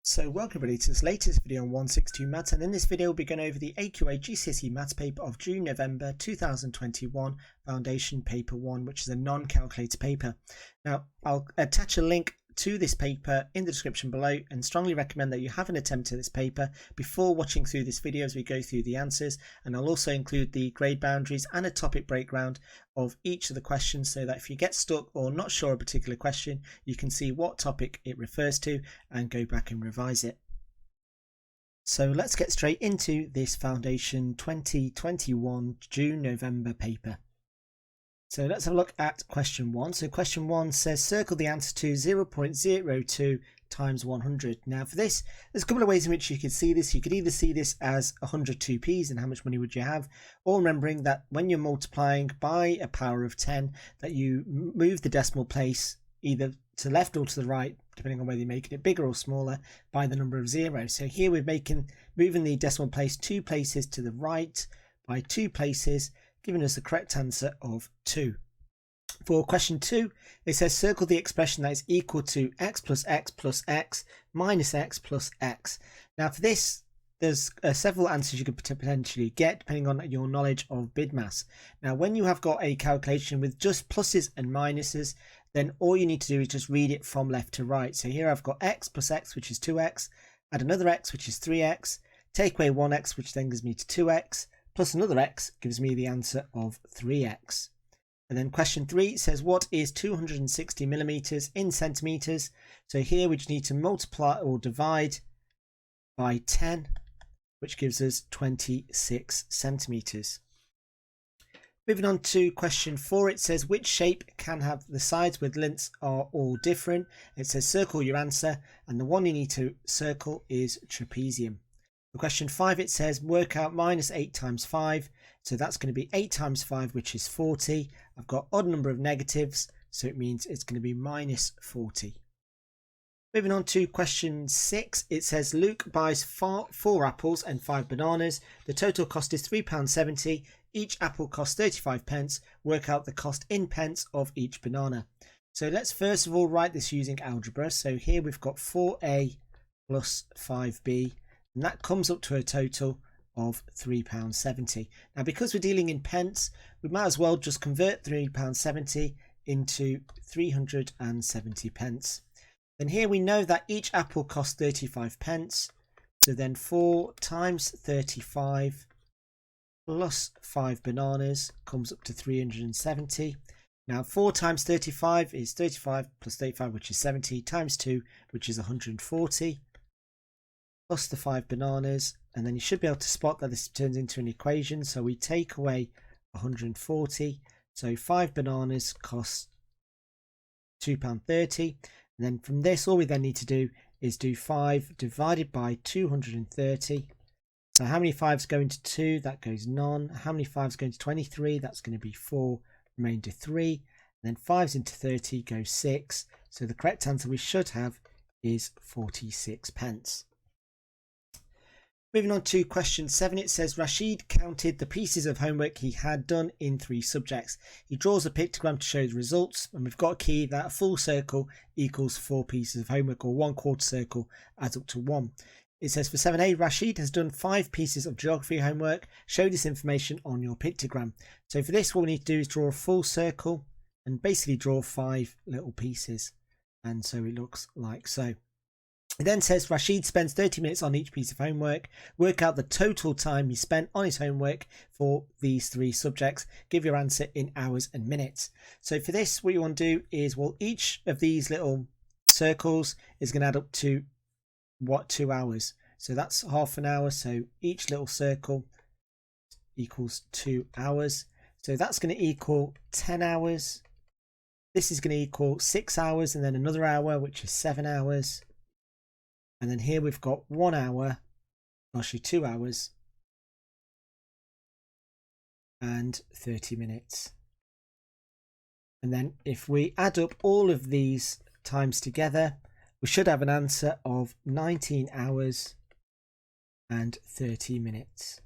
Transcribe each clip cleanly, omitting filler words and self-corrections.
So welcome everybody to this latest video on 162 Maths, and in this video we'll be going over the AQA GCSE Maths paper of June-November 2021, Foundation Paper 1, which is a non-calculator paper. Now I'll attach a link to this paper in the description below and strongly recommend that you have an attempt at this paper before watching through this video as we go through the answers, and I'll also include the grade boundaries and a topic breakdown of each of the questions so that if you get stuck or not sure a particular question, you can see what topic it refers to and go back and revise it. So let's get straight into this Foundation 2021 June-November paper. So let's have a look at question 1. So question 1 says circle the answer to 0.02 times 100. Now for this, there's a couple of ways in which you could see this. You could either see this as 100 2p's and how much money would you have, or remembering that when you're multiplying by a power of 10, that you move the decimal place either to the left or to the right, depending on whether you're making it bigger or smaller, by the number of zeros. So here we're moving the decimal place 2 places to the right by 2 places, giving us the correct answer of 2. For question 2, it says circle the expression that is equal to x plus x plus x minus x plus x. Now for this, there's several answers you could potentially get depending on your knowledge of BIDMAS. Now when you have got a calculation with just pluses and minuses, then all you need to do is just read it from left to right. So here I've got x plus x, which is 2x, add another x, which is 3x, take away 1x, which then gives me to 2x, plus another x gives me the answer of 3x. And then question 3 says what is 260 millimeters in centimeters? So here we just need to multiply or divide by 10, which gives us 26 centimeters. Moving on to question 4, it says which shape can have the sides with lengths are all different. It says circle your answer, and the one you need to circle is trapezium. For question 5, it says work out minus 8 times 5. So that's going to be 8 times 5, which is 40. I've got odd number of negatives, so it means it's going to be minus 40. Moving on to question 6, it says Luke buys 4 apples and 5 bananas. The total cost is £3.70. Each apple costs 35 pence. Work out the cost in pence of each banana. So let's first of all write this using algebra. So here we've got 4a plus 5b. And that comes up to a total of £3.70. Now because we're dealing in pence, we might as well just convert £3.70 into 370 pence. Then here we know that each apple costs 35 pence. So then 4 times 35 plus 5 bananas comes up to 370. Now 4 times 35 is 35 plus 35, which is 70, times 2, which is 140. Plus the 5 bananas, and then you should be able to spot that this turns into an equation. So we take away 140, so 5 bananas cost £2.30, and then from this all we then need to do is do 5 divided by 230. So how many 5s go into 2? That goes none. How many 5s go into 23? That's going to be 4, remainder 3, and then 5s into 30 goes 6. So the correct answer we should have is 46 pence. Moving on to question 7, it says Rashid counted the pieces of homework he had done in 3 subjects. He draws a pictogram to show the results, and we've got a key that a full circle equals 4 pieces of homework, or 1/4 circle adds up to 1. It says for 7a, Rashid has done 5 pieces of geography homework. Show this information on your pictogram. So for this, what we need to do is draw a full circle and basically draw 5 little pieces. And so it looks like so. It then says Rashid spends 30 minutes on each piece of homework. Work out the total time he spent on his homework for these 3 subjects. Give your answer in hours and minutes. So for this, what you want to do is, well, each of these little circles is going to add up to 2 hours. So that's half an hour. So each little circle equals 2 hours. So that's going to equal 10 hours. This is going to equal 6 hours, and then another hour, which is 7 hours. And then here we've got 1 hour, actually 2 hours, and 30 minutes. And then if we add up all of these times together, we should have an answer of 19 hours and 30 minutes.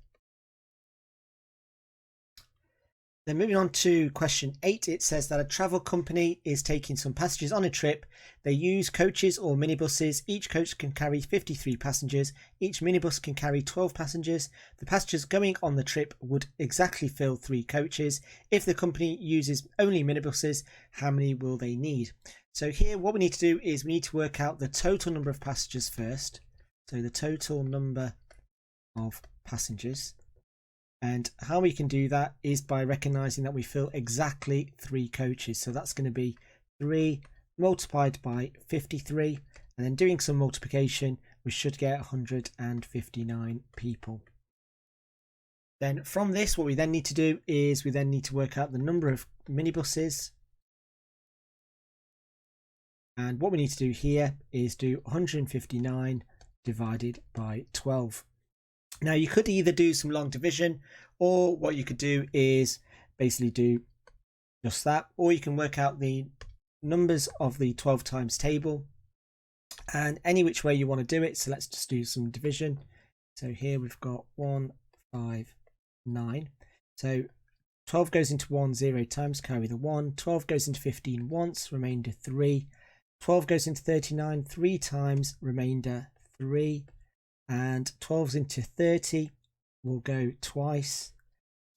Then moving on to question 8, it says that a travel company is taking some passengers on a trip. They use coaches or minibuses. Each coach can carry 53 passengers. Each minibus can carry 12 passengers. The passengers going on the trip would exactly fill 3 coaches. If the company uses only minibuses, how many will they need? So here what we need to do is we need to work out the total number of passengers first. So the total number of passengers. And how we can do that is by recognizing that we fill exactly 3 coaches. So that's going to be 3 multiplied by 53. And then doing some multiplication, we should get 159 people. Then from this, what we then need to do is we then need to work out the number of minibuses. And what we need to do here is do 159 divided by 12. Now you could either do some long division, or what you could do is basically do just that, or you can work out the numbers of the 12 times table, and any which way you want to do it. So let's just do some division. So here we've got 1, 5, 9. So 12 goes into 1 0 times, carry the 1. 12 goes into 15 once, remainder 3. 12 goes into 39 3 times, remainder 3. And 12's into 30 will go twice.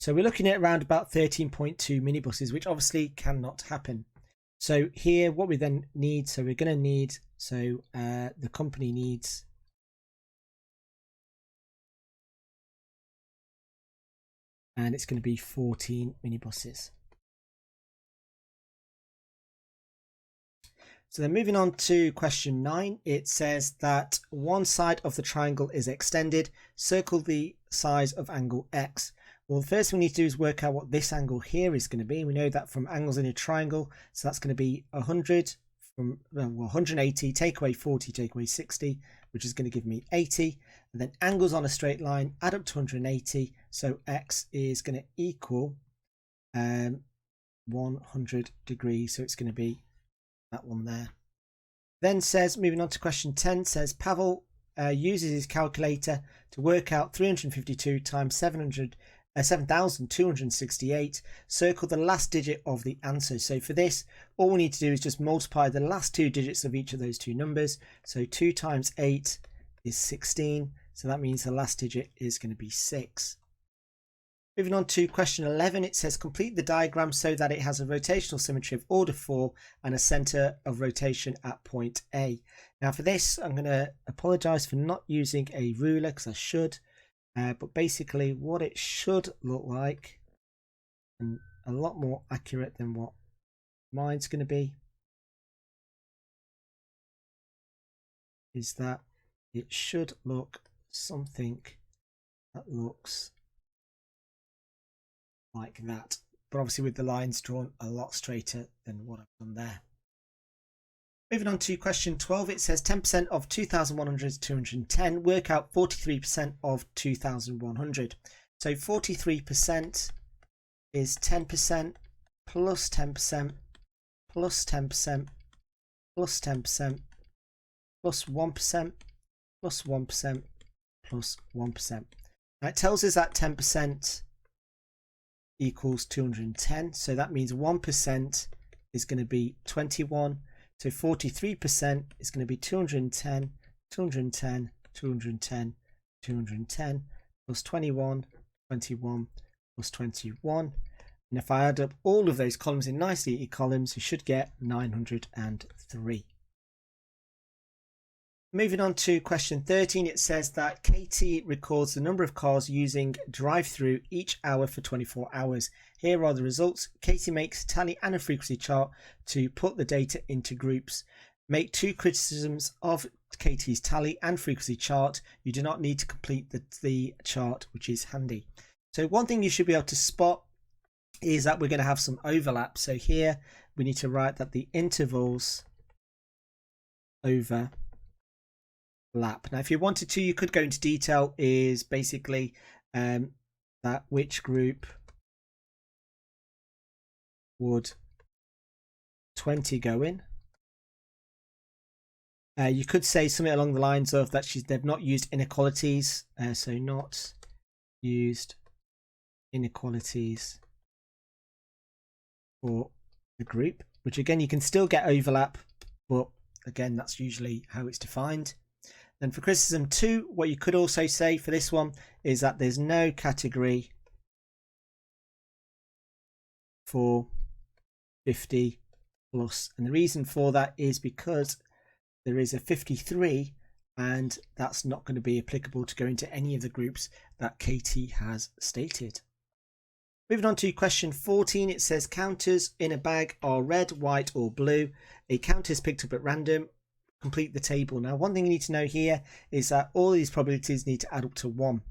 So we're looking at around about 13.2 minibuses, which obviously cannot happen. So here what we then need, so we're going to need, the company needs and it's going to be 14 minibuses. So then moving on to question 9, it says that one side of the triangle is extended. Circle the size of angle X. Well, the first thing we need to do is work out what this angle here is going to be. We know that from angles in a triangle, so that's going to be 100 from 180, take away 40, take away 60, which is going to give me 80. And then angles on a straight line add up to 180, so X is going to equal 100 degrees, so it's going to be that one there. Then says, moving on to question 10, says Pavel uses his calculator to work out 352 times 7,268. Circle the last digit of the answer. So for this, all we need to do is just multiply the last 2 digits of each of those 2 numbers. So 2 times 8 is 16. So that means the last digit is going to be 6. Moving on to question 11, it says complete the diagram so that it has a rotational symmetry of order 4 and a center of rotation at point A. Now for this, I'm going to apologize for not using a ruler because I should, but basically what it should look like, and a lot more accurate than what mine's going to be, is that it should look something that looks like that, but obviously with the lines drawn a lot straighter than what I've done there. Moving on to question 12, it says 10% of 2,100 is 210. Work out 43% of 2,100. So 43% is 10% plus 10% plus 10% plus 10% plus 1% plus 1% plus 1%. Now it tells us that 10% equals 210, so that means 1% is going to be 21. So 43% is going to be 210, 210, 210, 210 plus 21, 21 plus 21. And if I add up all of those columns in nicely equal columns, we should get 903. Moving on to question 13, it says that Katie records the number of cars using drive-through each hour for 24 hours. Here are the results. Katie makes a tally and a frequency chart to put the data into groups. Make 2 criticisms of Katie's tally and frequency chart. You do not need to complete the chart, which is handy. So one thing you should be able to spot is that we're going to have some overlap. So here we need to write that the intervals overlap. Now if you wanted to, you could go into detail, is basically that which group would 20 go in. You could say something along the lines of that they've not used inequalities, so not used inequalities for the group, which again, you can still get overlap, but again, that's usually how it's defined. Then for criticism 2, what you could also say for this one is that there's no category for 50 plus. And the reason for that is because there is a 53, and that's not going to be applicable to go into any of the groups that Katie has stated. Moving on to question 14, it says counters in a bag are red, white or blue. A counter is picked up at random. Complete the table. Now, one thing you need to know here is that all these probabilities need to add up to 1.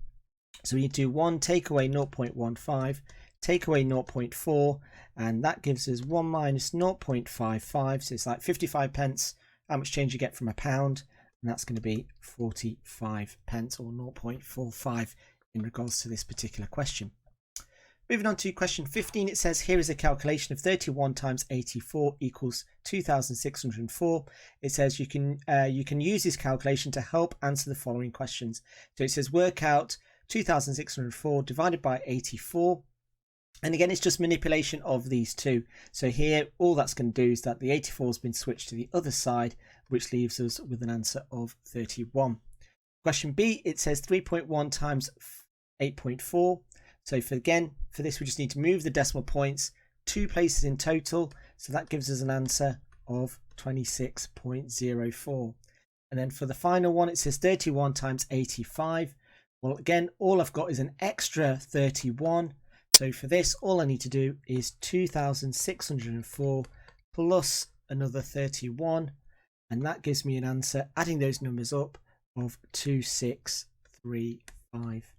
So we need to do 1, take away 0.15, take away 0.4, and that gives us 1 minus 0.55. So it's like 55 pence, how much change you get from a pound, and that's going to be 45 pence or 0.45 in regards to this particular question. Moving on to question 15, it says here is a calculation of 31 times 84 equals 2,604. It says you can use this calculation to help answer the following questions. So it says work out 2,604 divided by 84. And again, it's just manipulation of these two. So here, all that's going to do is that the 84 has been switched to the other side, which leaves us with an answer of 31. Question B, it says 3.1 times 8.4. So for this, we just need to move the decimal points 2 places in total. So that gives us an answer of 26.04. And then for the final one, it says 31 times 85. Well, again, all I've got is an extra 31. So for this, all I need to do is 2,604 plus another 31. And that gives me an answer, adding those numbers up, of 2635.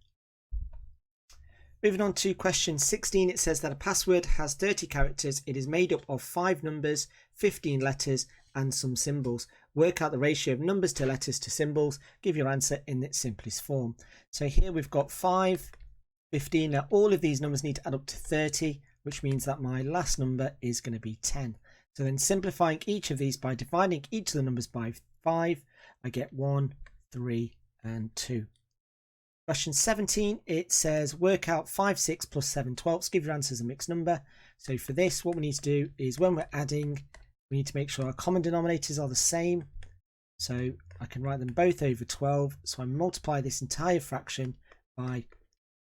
Moving on to question 16, it says that a password has 30 characters. It is made up of 5 numbers, 15 letters and some symbols. Work out the ratio of numbers to letters to symbols. Give your answer in its simplest form. So here we've got 5, 15. Now all of these numbers need to add up to 30, which means that my last number is going to be 10. So then simplifying each of these by dividing each of the numbers by 5, I get 1, 3 and 2. Question 17, it says work out 5 6 plus 7 12ths. Give your answer as a mixed number. So for this, what we need to do is when we're adding, we need to make sure our common denominators are the same. So I can write them both over 12. So I multiply this entire fraction by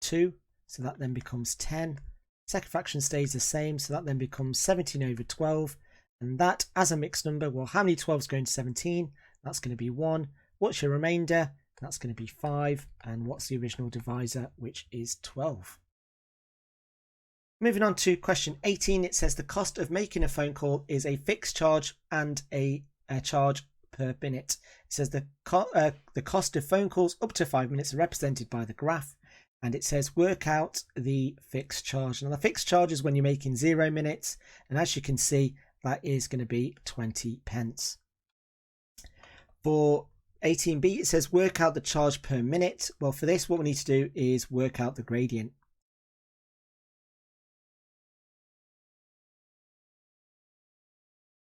2. So that then becomes 10. Second fraction stays the same. So that then becomes 17 over 12. And that as a mixed number, well, how many 12s go into 17? That's going to be 1. What's your remainder? That's going to be 5. And what's the original divisor, which is 12? Moving on to question 18, it says the cost of making a phone call is a fixed charge and a charge per minute. It says the cost of phone calls up to 5 minutes are represented by the graph, and it says work out the fixed charge. Now the fixed charge is when you're making 0 minutes, and as you can see, that is going to be 20 pence. For 18b, it says work out the charge per minute. Well, for this, what we need to do is work out the gradient.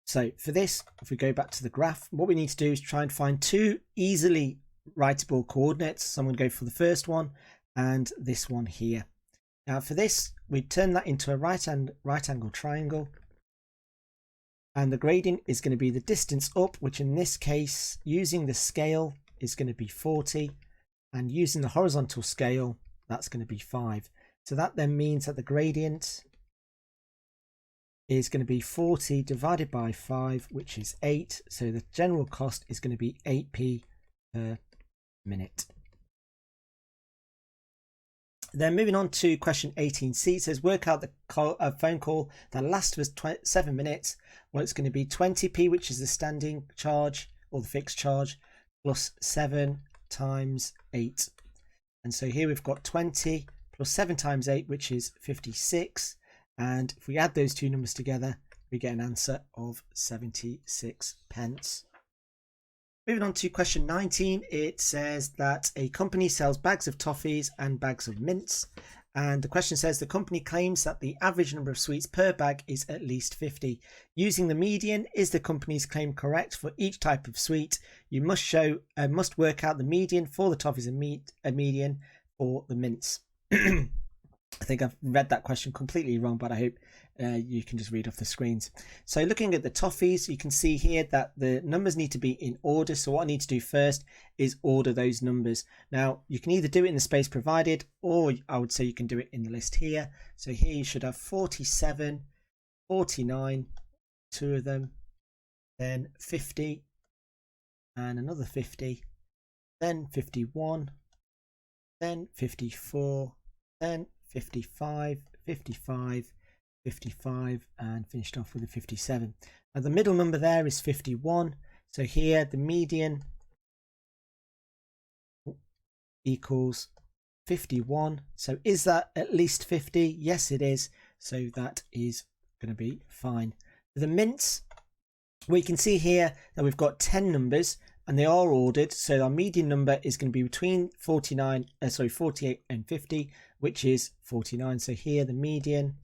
So for this, if we go back to the graph, what we need to do is try and find 2 easily writable coordinates. So I'm going to go for the first one and this one here. Now for this, we turn that into a right angle triangle. And the gradient is going to be the distance up, which in this case, using the scale, is going to be 40. And using the horizontal scale, that's going to be 5. So that then means that the gradient is going to be 40 divided by 5, which is 8. So the general cost is going to be 8p per minute. Then moving on to question 18c, it says work out the phone call that lasts for 7 minutes. Well, it's going to be 20p, which is the standing charge or the fixed charge, plus 7 times 8. And so here we've got 20 plus 7 times 8, which is 56. And if we add those two numbers together, we get an answer of 76 pence. Moving on to question 19, it says that a company sells bags of toffees and bags of mints. And the question says the company claims that the average number of sweets per bag is at least 50. Using the median, is the company's claim correct for each type of sweet? You must work out the median for the toffees and median for the mints. I think I've read that question completely wrong, but I hope you can just read off the screens. So looking at the toffees, you can see here that the numbers need to be in order. So what I need to do first is order those numbers. Now, you can either do it in the space provided, or I would say you can do it in the list here. So here you should have 47, 49, two of them, then 50, and another 50, then 51, then 54, then 55, 55, 55, and finished off with a 57. Now the middle number there is 51. So here the median equals 51. So is that at least 50? Yes, it is. So that is going to be fine. The mints, we can see here that we've got 10 numbers and they are ordered. So our median number is going to be between 48 and 50, which is 49. So here the median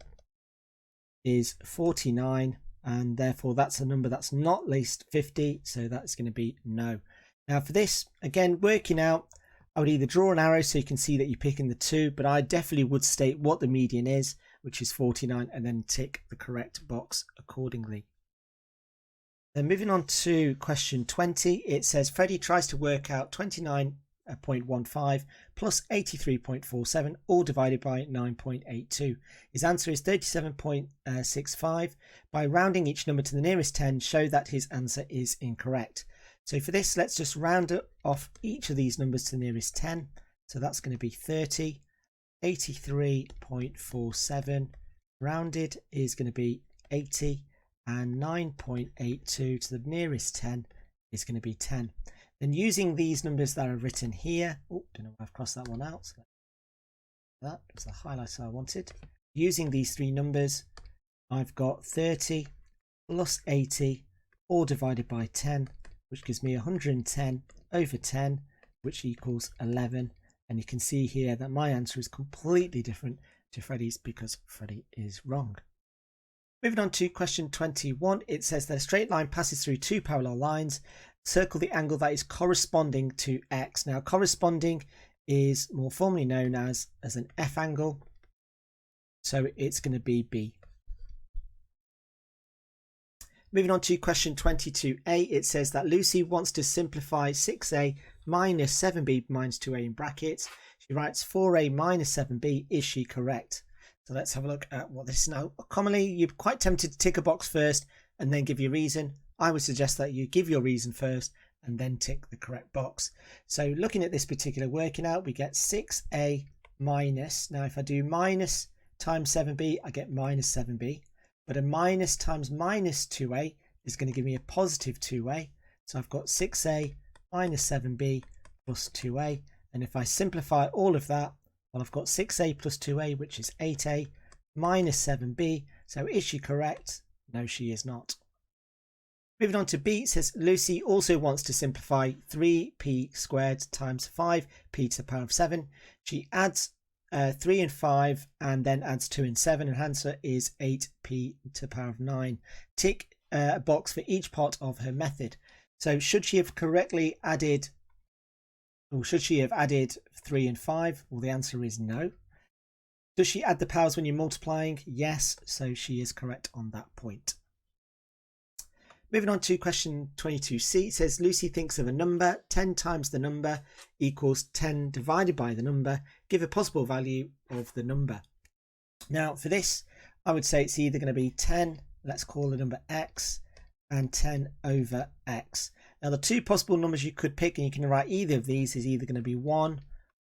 is 49, and therefore that's a number that's not at least 50. So that's going to be no. Now for this, again, working out, I would either draw an arrow so you can see that you're picking the two, but I definitely would state what the median is, which is 49, and then tick the correct box accordingly. Then moving on to question 20, it says Freddie tries to work out 29.15 plus 83.47 all divided by 9.82. His answer is 37.65. By rounding each number to the nearest 10, show that his answer is incorrect. So for this, let's just round off each of these numbers to the nearest 10. So that's going to be 30, 83.47 rounded is going to be 80, and 9.82 to the nearest 10 is going to be 10. Then using these numbers that are written here, oh, don't know why I've crossed that one out. So that was the highlighter I wanted. Using these three numbers, I've got 30 plus 80 all divided by 10, which gives me 110 over 10, which equals 11. And you can see here that my answer is completely different to Freddie's because Freddie is wrong. Moving on to question 21, it says that a straight line passes through two parallel lines. Circle the angle that is corresponding to x. Now, corresponding is more formally known as an F angle. So it's going to be B. Moving on to question 22a, it says that Lucy wants to simplify 6a minus 7b minus 2a in brackets. She writes 4a minus 7b. Is she correct? So let's have a look at what this is. Now, commonly, you're quite tempted to tick a box first and then give your reason. I would suggest that you give your reason first and then tick the correct box. So looking at this particular working out, we get 6a minus. Now, if I do minus times 7b, I get minus 7b. But a minus times minus 2a is going to give me a positive 2a. So I've got 6a minus 7b plus 2a. And if I simplify all of that, well, I've got 6a plus 2a, which is 8a, minus 7b. So is she correct? No, she is not. Moving on to B, it says Lucy also wants to simplify 3p squared times 5p to the power of 7. She adds 3 and 5 and then adds 2 and 7, and her answer is 8p to the power of 9. Tick a box for each part of her method. So should she have correctly added, or should she have added 3 and 5? Well, the answer is no. Does she add the powers when you're multiplying? Yes, so she is correct on that point. Moving on to question 22c, it says Lucy thinks of a number. 10 times the number equals 10 divided by the number. Give a possible value of the number. Now for this, I would say it's either going to be 10, let's call the number x, and 10 over x. Now the two possible numbers you could pick, and you can write either of these, is either going to be 1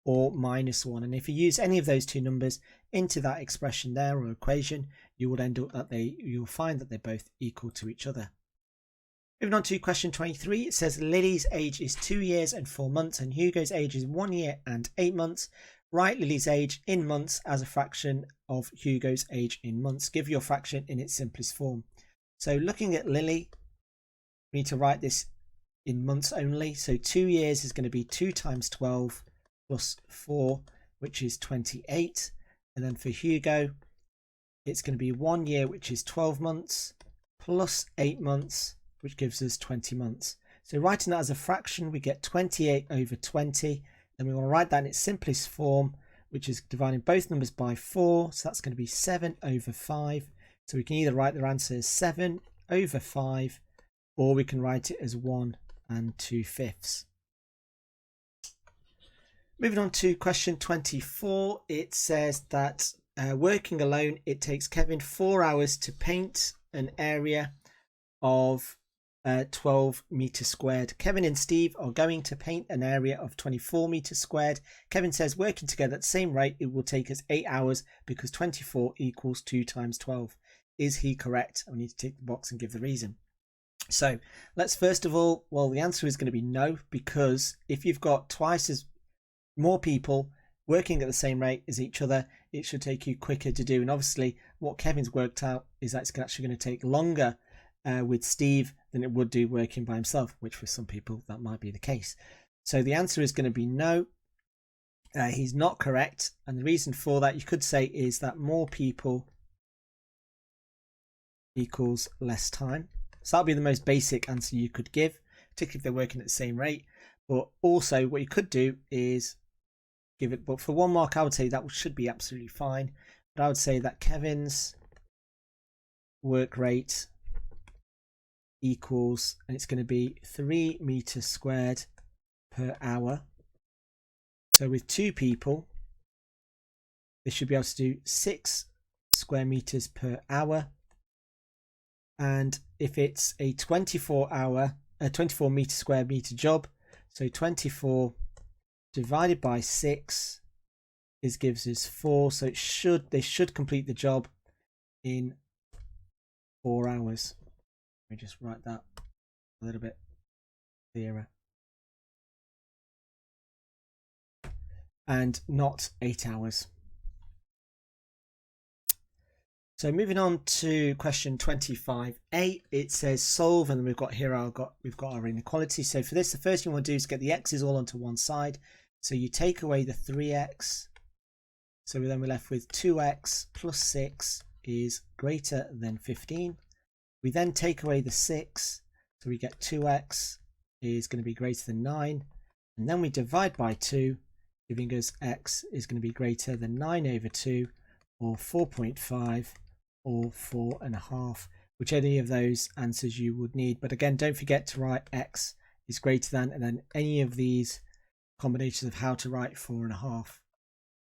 or minus 1. And if you use any of those two numbers into that expression there or equation, you will end up that you'll find that they're both equal to each other. Moving on to question 23, it says Lily's age is 2 years and 4 months and Hugo's age is 1 year and 8 months. Write Lily's age in months as a fraction of Hugo's age in months. Give your fraction in its simplest form. So looking at Lily, we need to write this in months only. So 2 years is going to be 2 times 12 plus 4, which is 28. And then for Hugo, it's going to be 1 year, which is 12 months, plus 8 months, which gives us 20 months. So writing that as a fraction, we get 28 over 20. Then we want to write that in its simplest form, which is dividing both numbers by 4. So that's going to be 7 over 5. So we can either write their answer as 7 over 5, or we can write it as 1 2/5. Moving on to question 24, it says that working alone, it takes Kevin 4 hours to paint an area of 12 meters squared. Kevin and Steve are going to paint an area of 24 meters squared. Kevin says working together at the same rate, it will take us 8 hours because 24 equals 2 times 12. Is he correct? We need to tick the box and give the reason. So let's first of all, well, the answer is going to be no, because if you've got twice as more people working at the same rate as each other, it should take you quicker to do. And obviously what Kevin's worked out is that it's actually going to take longer with Steve than it would do working by himself, which for some people that might be the case. So the answer is going to be no. He's not correct, and the reason for that, you could say, is that more people equals less time. So that'll be the most basic answer you could give, particularly if they're working at the same rate. But also what you could do is give it, but for 1 mark I would say that should be absolutely fine. But I would say that Kevin's work rate equals, and it's going to be 3 meters squared per hour. So with 2 people, they should be able to do 6 square meters per hour. And if it's a 24 meter square meter job, so 24 divided by 6 gives us 4. So they should complete the job in 4 hours. Let me just write that a little bit clearer. And not 8 hours. So moving on to question 25a, it says solve, and we've got our inequality. So for this, the first thing we want to do is get the x's all onto one side. So you take away the 3x. So then we're left with 2x plus 6 is greater than 15. We then take away the 6. So we get 2x is going to be greater than 9. And then we divide by 2, giving us x is going to be greater than 9 over 2, or 4.5. or 4.5, which any of those answers you would need. But again, don't forget to write x is greater than, and then any of these combinations of how to write 4.5.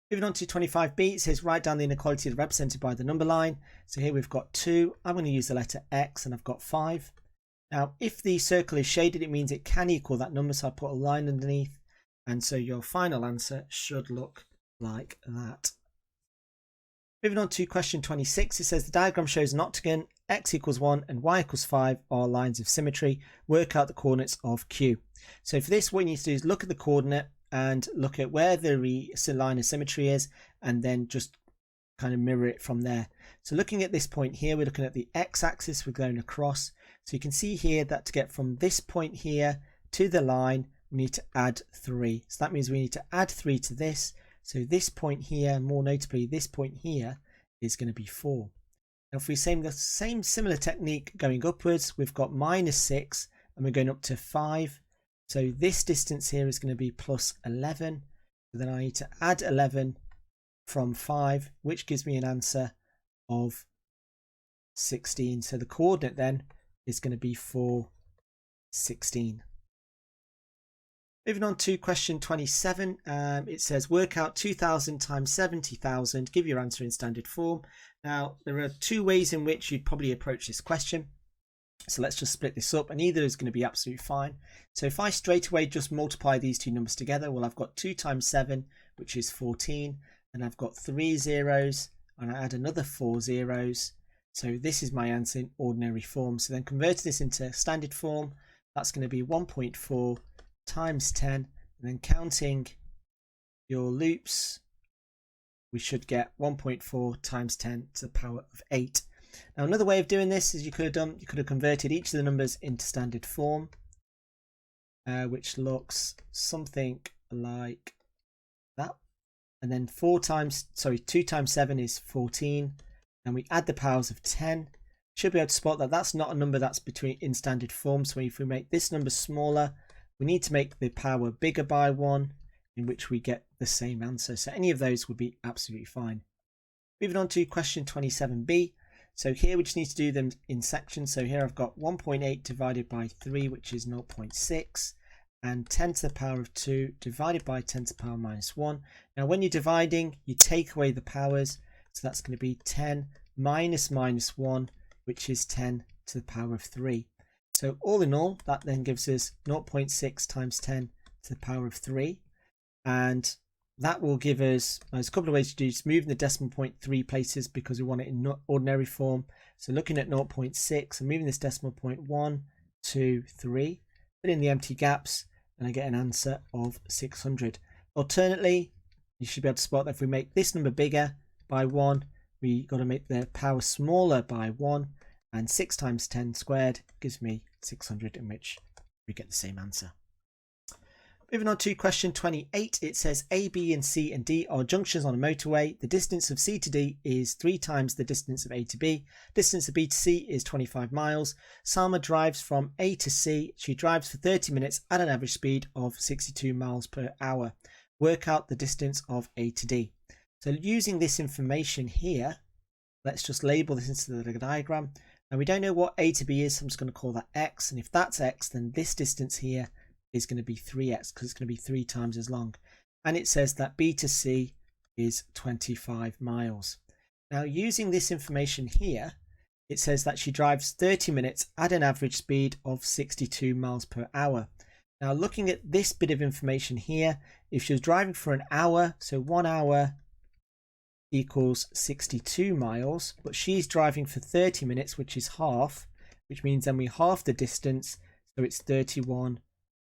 Moving on to 25b, it says write down the inequality represented by the number line. So here we've got 2. I'm going to use the letter x, and I've got 5. Now, if the circle is shaded, it means it can equal that number, so I put a line underneath, and so your final answer should look like that. Moving on to question 26, it says the diagram shows an octagon, x equals 1 and y equals 5 are lines of symmetry. Work out the coordinates of Q. So for this, what you need to do is look at the coordinate and look at where the line of symmetry is, and then just kind of mirror it from there. So looking at this point here, we're looking at the x-axis, we're going across. So you can see here that to get from this point here to the line, we need to add 3. So that means we need to add 3 to this. So this point here, more notably this point here, is going to be 4. Now if we say the same similar technique going upwards, we've got -6 and we're going up to 5. So this distance here is going to be plus 11. So then I need to add 11 from 5, which gives me an answer of 16. So the coordinate then is going to be 4, 16. Moving on to question 27, it says work out 2,000 times 70,000, give your answer in standard form. Now there are 2 ways in which you'd probably approach this question. So let's just split this up, and either is going to be absolutely fine. So if I straight away just multiply these 2 numbers together, well, I've got 2 times 7, which is 14, and I've got 3 zeros, and I add another 4 zeros. So this is my answer in ordinary form. So then convert this into standard form, that's going to be 1.4 times 10, and then counting your loops, we should get 1.4 times 10 to the power of 8. Now another way of doing this is you could have converted each of the numbers into standard form, which looks something like that. And then 2 times 7 is 14, and we add the powers of 10. Should be able to spot that that's not a number that's in standard form. So if we make this number smaller, we need to make the power bigger by 1. in which we get the same answer. So any of those would be absolutely fine. Moving on to question 27b. So here we just need to do them in sections. So here I've got 1.8 divided by 3, which is 0.6, and 10 to the power of 2 divided by 10 to the power minus 1. Now when you're dividing, you take away the powers. So that's going to be 10 minus 1, which is 10 to the power of 3. So all in all, that then gives us 0.6 times 10 to the power of 3. And that will give us, there's a couple of ways to do this, moving the decimal point 3 places because we want it in ordinary form. So looking at 0.6 and moving this decimal point 1, 2, 3, put in the empty gaps, and I get an answer of 600. Alternately, you should be able to spot that if we make this number bigger by 1, we got to make the power smaller by 1, and 6 times 10 squared gives me 600, in which we get the same answer. Moving on to question 28, it says A, B and C and D are junctions on a motorway. The distance of C to D is 3 times the distance of A to B. Distance of B to C is 25 miles. Salma drives from A to C. She drives for 30 minutes at an average speed of 62 miles per hour. Work out the distance of A to D. So using this information here, let's just label this into the diagram. Now we don't know what A to B is, so I'm just going to call that X. And if that's X, then this distance here is going to be 3x because it's going to be 3 times as long. And it says that B to C is 25 miles. Now using this information here, it says that she drives 30 minutes at an average speed of 62 miles per hour. Now looking at this bit of information here, if she was driving for an hour, so 1 hour equals 62 miles, but she's driving for 30 minutes, which is half, which means then we half the distance, so it's 31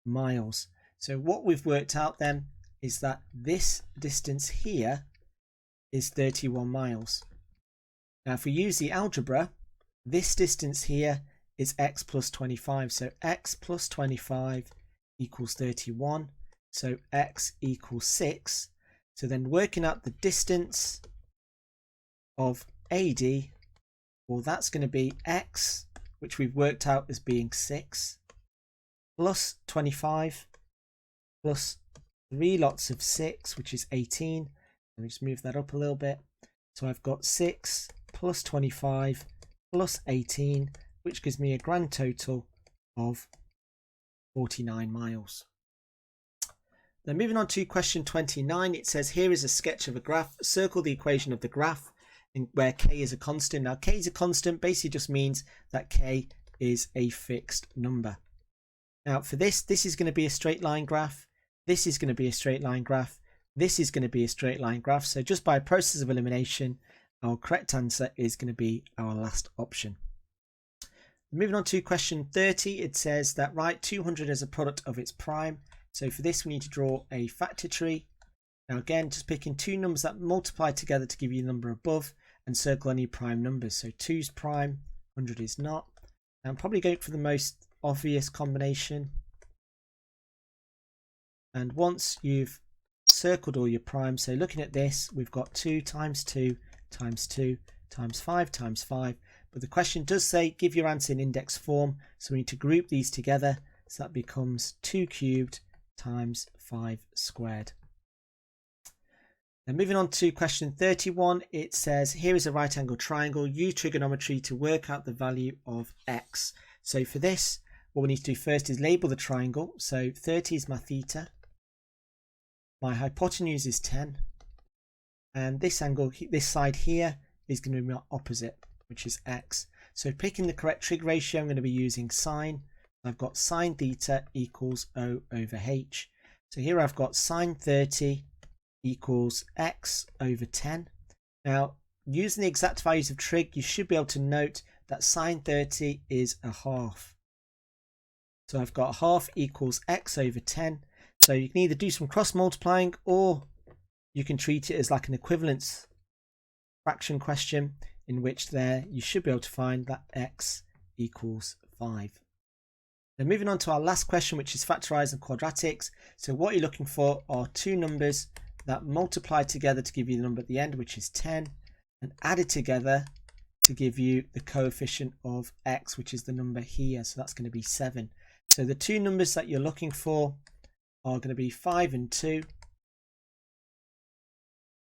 miles. So what we've worked out then is that this distance here is 31 miles. Now if we use the algebra, this distance here is x plus 25. So x plus 25 equals 31. So x equals 6. So then working out the distance of AD, well that's going to be x, which we've worked out as being 6, plus 25 plus 3 lots of 6, which is 18. Let me just move that up a little bit. So I've got 6 plus 25 plus 18, which gives me a grand total of 49 miles. Then moving on to question 29, it says here is a sketch of a graph. Circle the equation of the graph where k is a constant. Now k is a constant basically just means that k is a fixed number. Now for this is going to be a straight line graph. This is going to be a straight line graph. This is going to be a straight line graph. So just by a process of elimination, our correct answer is going to be our last option. Moving on to question 30, it says that write 200 as a product of its prime. So for this we need to draw a factor tree. Now again, just picking two numbers that multiply together to give you the number above and circle any prime numbers. So 2 is prime, 100 is not. Now I'm probably going for the most obvious combination. And once you've circled all your primes, so looking at this, we've got 2 times 2 times 2 times 5 times 5. But the question does say give your answer in index form. So we need to group these together. So that becomes 2 cubed times 5 squared. Then moving on to question 31, it says here is a right angle triangle. Use trigonometry to work out the value of x. So for this, what we need to do first is label the triangle. So 30 is my theta. My hypotenuse is 10. And this angle, this side here, is going to be my opposite, which is x. So picking the correct trig ratio, I'm going to be using sine. I've got sine theta equals O over h. So here I've got sine 30 equals x over 10. Now, using the exact values of trig, you should be able to note that sine 30 is a half. So I've got half equals x over 10. So you can either do some cross multiplying or you can treat it as like an equivalence fraction question, in which there you should be able to find that x equals 5. Then moving on to our last question, which is factorising quadratics. So what you're looking for are two numbers that multiply together to give you the number at the end, which is 10, and added together to give you the coefficient of x, which is the number here. So that's going to be 7. So the two numbers that you're looking for are going to be 5 and 2.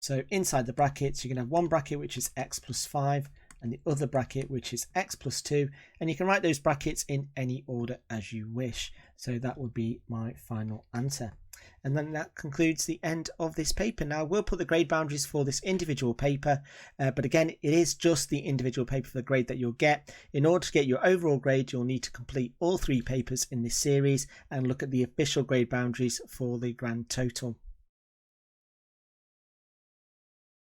So inside the brackets, you can have one bracket which is x plus 5 and the other bracket which is x plus 2, and you can write those brackets in any order as you wish. So that would be my final answer. And then that concludes the end of this paper. Now we'll put the grade boundaries for this individual paper, but again it is just the individual paper for the grade that you'll get. In order to get your overall grade, you'll need to complete all 3 papers in this series and look at the official grade boundaries for the grand total.